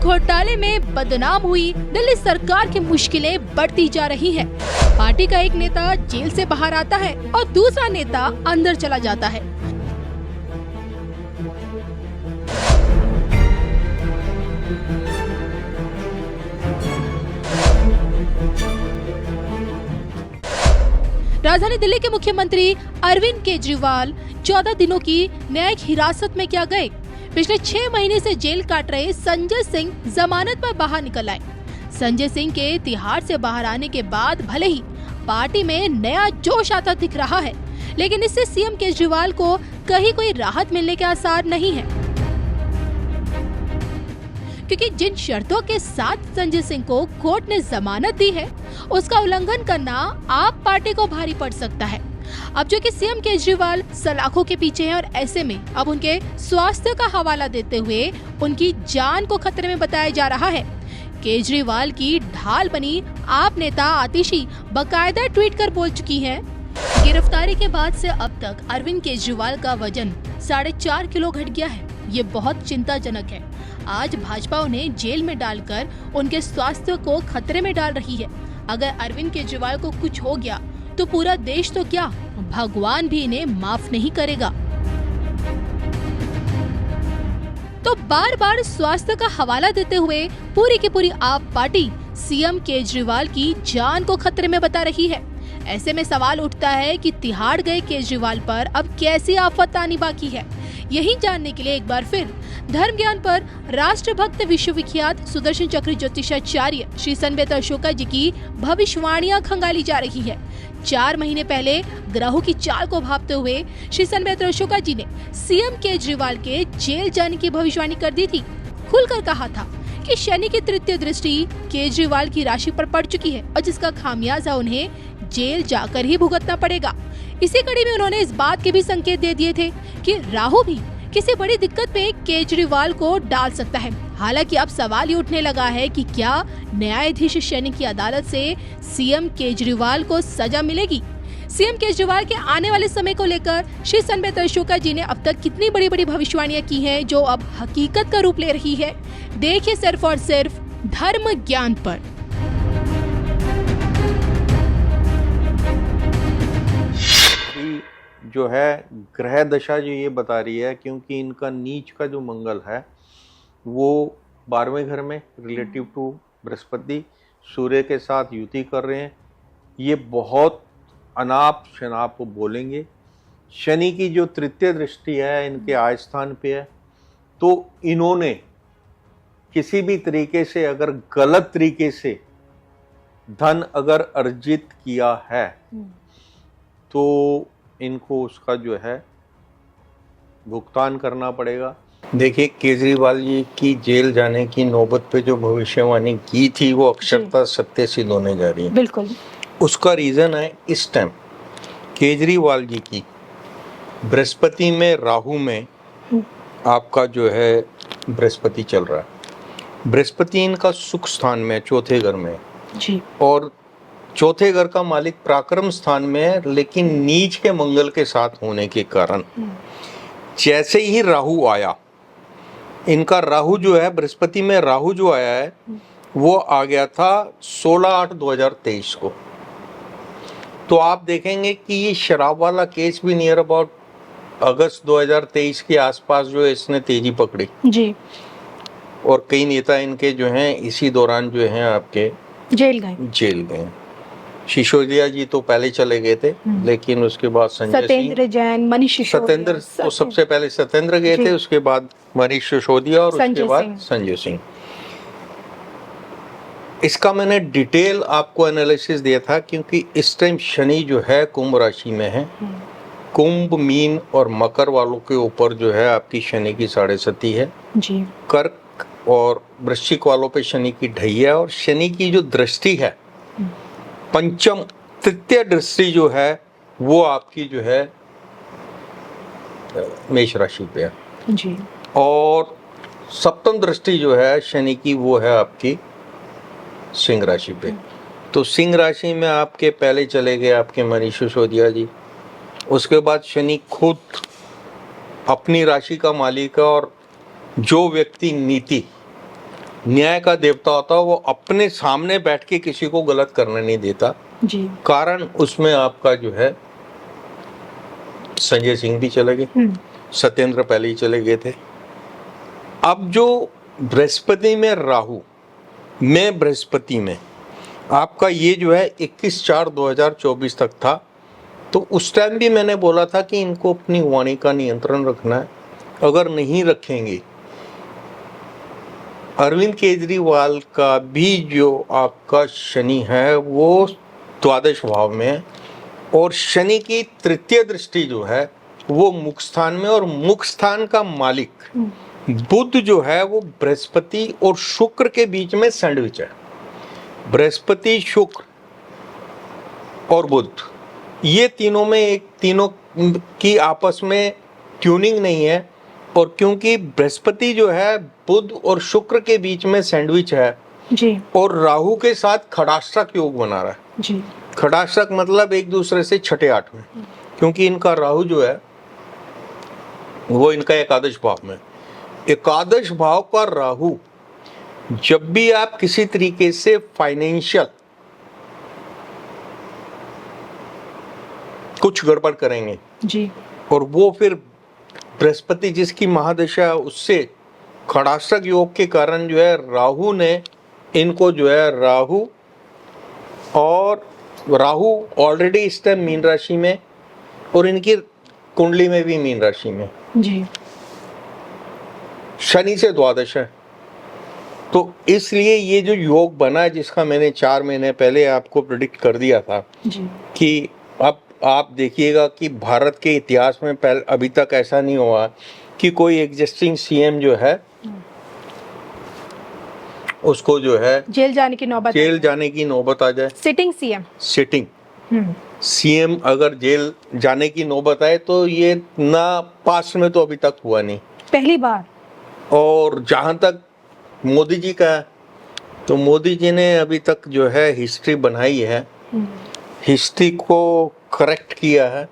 घोटाले में बदनाम हुई दिल्ली सरकार की मुश्किलें बढ़ती जा रही हैं। पार्टी का एक नेता जेल से बाहर आता है और दूसरा नेता अंदर चला जाता है। राजधानी दिल्ली के मुख्यमंत्री अरविंद केजरीवाल 14 दिनों की न्यायिक हिरासत में क्या गए। पिछले 6 महीने से जेल काट रहे संजय सिंह जमानत पर बाहर निकल आए। संजय सिंह के तिहाड़ से बाहर आने के बाद भले ही पार्टी में नया जोश आता दिख रहा है, लेकिन इससे सीएम केजरीवाल को कहीं कोई राहत मिलने के आसार नहीं है, क्योंकि जिन शर्तों के साथ संजय सिंह को कोर्ट ने जमानत दी है, उसका उल्लंघन करना आप पार्टी को भारी पड़ सकता है। अब जो कि सीएम केजरीवाल सलाखों के पीछे हैं और ऐसे में अब उनके स्वास्थ्य का हवाला देते हुए उनकी जान को खतरे में बताया जा रहा है। केजरीवाल की ढाल बनी आप नेता आतिशी बकायदा ट्वीट कर बोल चुकी है। गिरफ्तारी के बाद से अब तक अरविंद केजरीवाल का वजन 4.5 किलो घट गया है। ये बहुत चिंताजनक है। आज भाजपा उन्हें जेल में डालकर उनके स्वास्थ्य को खतरे में डाल रही है। अगर अरविंद केजरीवाल को कुछ हो गया तो पूरा देश तो क्या, भगवान भी इन्हें माफ नहीं करेगा। तो बार बार स्वास्थ्य का हवाला देते हुए पूरी की पूरी आप पार्टी सीएम केजरीवाल की जान को खतरे में बता रही है। ऐसे में सवाल उठता है कि तिहाड़ गए केजरीवाल पर अब कैसी आफत आनी बाकी है। यही जानने के लिए एक बार फिर धर्म ज्ञान पर राष्ट्रभक्त विश्वविख्यात सुदर्शन चक्र ज्योतिषाचार्य श्री सनबेत अशोका जी की भविष्यवाणियां खंगाली जा रही है। 4 महीने पहले ग्रहों की चाल को भांपते हुए श्री सनबेत अशोका जी ने सीएम केजरीवाल के जेल जाने की भविष्यवाणी कर दी थी। खुलकर कहा था कि शनि की तृतीय दृष्टि केजरीवाल की राशि पर पड़ चुकी है और जिसका खामियाजा उन्हें जेल जाकर ही भुगतना पड़ेगा। इसी कड़ी में उन्होंने इस बात के भी संकेत दे दिए थे कि राहु भी किसी बड़ी दिक्कत में केजरीवाल को डाल सकता है। हालांकि अब सवाल ये उठने लगा है कि क्या न्यायाधीश शनि की अदालत से सीएम केजरीवाल को सजा मिलेगी। सीएम केजरीवाल के आने वाले समय को लेकर श्री सनबेत अशोका जी ने अब तक कितनी बड़ी बड़ी भविष्यवाणियां की हैं, जो अब हकीकत का रूप ले रही है। देखिए सिर्फ और सिर्फ धर्म ज्ञान पर। जो है ग्रह दशा जो ये बता रही है, क्योंकि इनका नीच का जो मंगल है वो 12वें घर में रिलेटिव टू बृहस्पति सूर्य के साथ युति कर रहे हैं। ये बहुत अनाप शनाप बोलेंगे। शनि की जो तृतीय दृष्टि है इनके आय स्थान पे है, तो इन्होंने किसी भी तरीके से अगर गलत तरीके से धन अगर अर्जित किया है तो इनको उसका जो है भुगतान करना पड़ेगा। देखिए, केजरीवाल जी की जेल जाने की नौबत पे जो भविष्यवाणी की थी वो अक्षरता सत्य सिद्ध होने जा रही है। बिल्कुल। उसका रीजन है इस टाइम केजरीवाल जी की बृहस्पति में राहु में आपका जो है बृहस्पति चल रहा है। बृहस्पति इनका सुख स्थान में, चौथे घर में जी, और चौथे घर का मालिक पराक्रम स्थान में है, लेकिन नीच के मंगल के साथ होने के कारण जैसे ही राहु आया, इनका राहु जो है बृहस्पति में राहु जो आया है वो आ गया था 16/8/2023 को। तो आप देखेंगे कि ये शराब वाला केस भी नियर अबाउट अगस्त 2023 के आसपास जो है इसने तेजी पकड़ी जी, और कई नेता इनके जो हैं इसी दौरान जो हैं आपके जेल गए। सिसोदिया जी तो पहले चले गए थे, लेकिन उसके बाद सत्येंद्र जैन, मनीष सिसोदिया, तो सबसे पहले सत्येंद्र गए थे, उसके बाद मनीष सिसोदिया और उसके बाद संजय सिंह। इसका मैंने डिटेल आपको एनालिसिस दिया था, क्योंकि इस टाइम शनि जो है कुंभ राशि में है। कुंभ, मीन और मकर वालों के ऊपर जो है आपकी शनि की 7.5 है जी। कर्क और वृश्चिक वालों पे शनि की ढैया, और शनि की जो दृष्टि है पंचम तृतीय दृष्टि जो है वो आपकी जो है मेष राशि पे है जी, और सप्तम दृष्टि जो है शनि की वो है आपकी सिंह राशि पे। तो सिंह राशि में आपके पहले चले गए आपके मनीष सिसोदिया जी, उसके बाद शनि खुद अपनी राशि का मालिक है, और जो व्यक्ति नीति न्याय का देवता होता है, वो अपने सामने बैठ के किसी को गलत करने नहीं देता जी। कारण उसमें आपका जो है संजय सिंह भी चले गए, सत्येंद्र पहले ही चले गए थे। अब जो बृहस्पति में राहु में बृहस्पति में आपका ये जो है 21/4/2024 तक था, तो उस टाइम भी मैंने बोला था कि इनको अपनी वाणी का नियंत्रण रखना है। अगर नहीं रखेंगे, अरविंद केजरीवाल का भी जो आपका शनि है वो द्वादश भाव में है और शनि की तृतीय दृष्टि जो है वो मुख स्थान में, और मुख स्थान का मालिक बुध जो है वो बृहस्पति और शुक्र के बीच में सैंडविच है। बृहस्पति, शुक्र और बुध, ये तीनों में एक तीनों की आपस में ट्यूनिंग नहीं है, और क्योंकि बृहस्पति जो है बुध और शुक्र के बीच में सैंडविच है जी। और राहु के साथ खड़ाष्टक योग बना रहा है जी। खड़ाष्टक मतलब एक दूसरे से छठे आठवें, क्योंकि इनका राहु जो है वो इनका एकादश भाव में। एकादश भाव का राहु जब भी आप किसी तरीके से फाइनेंशियल कुछ गड़बड़ करेंगे जी। और वो फिर बृहस्पति जिसकी महादशा है उससे खड़ाष्टक योग के कारण जो है राहु ने इनको जो है राहु ऑलरेडी इस टाइम मीन राशि में और इनकी कुंडली में भी मीन राशि में जी। शनि से द्वादश है, तो इसलिए ये जो योग बना है जिसका मैंने 4 महीने पहले आपको प्रेडिक्ट कर दिया था जी। कि अब आप देखिएगा कि भारत के इतिहास में पहले अभी तक ऐसा नहीं हुआ कि कोई एग्जिस्टिंग सीएम जो है उसको जो है जेल जाने की नौबत आ जाए। Sitting CM. सिटिंग सीएम अगर जेल जाने की नौबत आए तो ये ना पास्ट में तो अभी तक हुआ नहीं, पहली बार। और जहाँ तक मोदी जी का है, तो मोदी जी ने अभी तक जो है हिस्ट्री बनाई है, हिस्ट्री को करेक्ट किया है,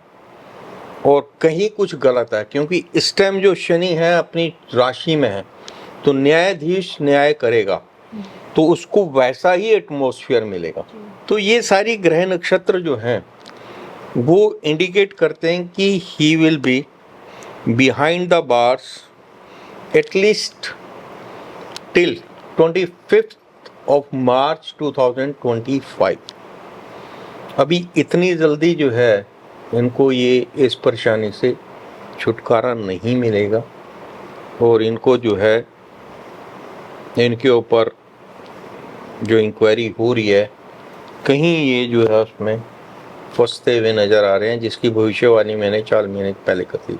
और कहीं कुछ गलत है क्योंकि इस टाइम जो शनि है अपनी राशि में है, तो न्यायाधीश न्याय करेगा तो उसको वैसा ही एटमॉस्फेयर मिलेगा। तो ये सारी ग्रह नक्षत्र जो हैं वो इंडिकेट करते हैं कि he will be behind the bars at least till 25th of March 2025। अभी इतनी जल्दी जो है इनको ये इस परेशानी से छुटकारा नहीं मिलेगा, और इनको जो है इनके ऊपर जो इंक्वायरी हो रही है कहीं ये जो है उसमें फंसते हुए नज़र आ रहे हैं, जिसकी भविष्यवाणी मैंने 4 महीने पहले कर दी थी।